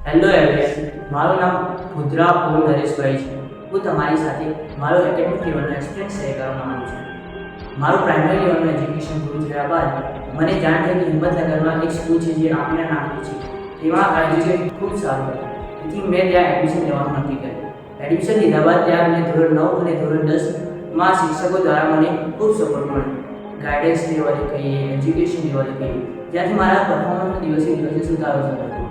Hello everyone, મારું નામ ભુદ્રા ઓમ નરેશભાઈ છે. હું તમારી સાથે મારો એકેડેમિક લેવલનો એક્સપિરિયન્સ શેર કરવા માંગુ છું. મારું પ્રાઇમરી લેવલનું એજ્યુકેશન પૂરું થયા બાદ મને જાણ થઈ કે હિંમતનગરમાં એક સ્કૂલ છે જે આપણા નામની છે. તેમાં એજ્યુકેશન ખૂબ સારું હતું, તેથી મેં ત્યાં એડમિશન લેવાનું નક્કી કર્યું. એડમિશન લીધા બાદ ત્યાં મને ધોરણ 9 અને ધોરણ 10માં શિક્ષકો દ્વારા મને ખૂબ સપોર્ટ મળ્યો. ગાઈડન્સ લેવલે કહીએ, એજ્યુકેશન લેવલે કહીએ, જ્યાંથી મારા પરફોર્મન્સનો દિવસે દિવસે સુધારો થતો હતો.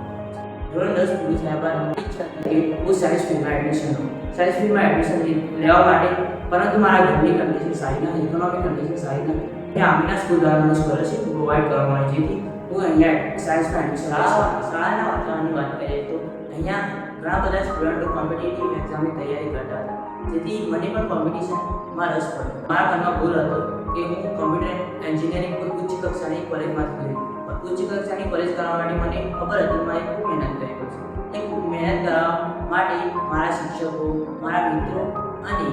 ધોરણ 10 પૂરું થયા બાદ મારી ઈચ્છા હતી કે હું સાયન્સ ફિલ્ડમાં એડમિશન લઉં. સાયન્સ ફિલ્ડમાં એડમિશન લેવા માટે પરંતુ મારા ઘરની કન્ડિશન સારી નથી, ઇકોનોમિક કન્ડિશન સારી નથી. ત્યાં આમીના સ્કૂલ દ્વારા મને સ્કોલરશિપ પ્રોવાઈડ કરવામાં આવી, જેથી હું અહીંયા સાયન્સમાં એડમિશન લઈ શકું. શાળાના વાતાવરણની વાત કરીએ તો અહીંયા ઘણા બધા સ્ટુડન્ટો કોમ્પિટિટિવ એક્ઝામની તૈયારી કરતા હતા, જેથી મને પણ કોમ્પિટિશનમાં રસ પડ્યો. મારા મનમાં ગોલ હતો કે હું કોમ્પ્યુટર એન્જિનિયરિંગ કોઈ ઉચ્ચ કક્ષાની કોલેજમાંથી કરું. ઉચ્ચ કક્ષાની કોલેજ કરવા માટે મને ખબર હતી મારે ખૂબ મહેનત કરવી પડશે. એ ખૂબ મહેનત કરવા માટે મારા શિક્ષકો, મારા મિત્રો અને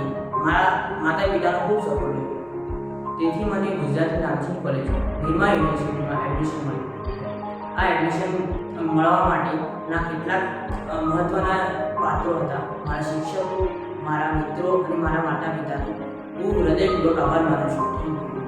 મારા માતા પિતાનો ખૂબ સપોર્ટ રહ્યો. તેથી મને ગુજરાતની નામચીન કોલેજ નિરમા યુનિવર્સિટીમાં એડમિશન મળ્યું. આ એડમિશન મળવા માટેના કેટલાક મહત્ત્વના પાત્રો હતા. મારા શિક્ષકો, મારા મિત્રો અને મારા માતા પિતાનો હું હૃદયપૂર્વક આભાર માનું છું. Thank you.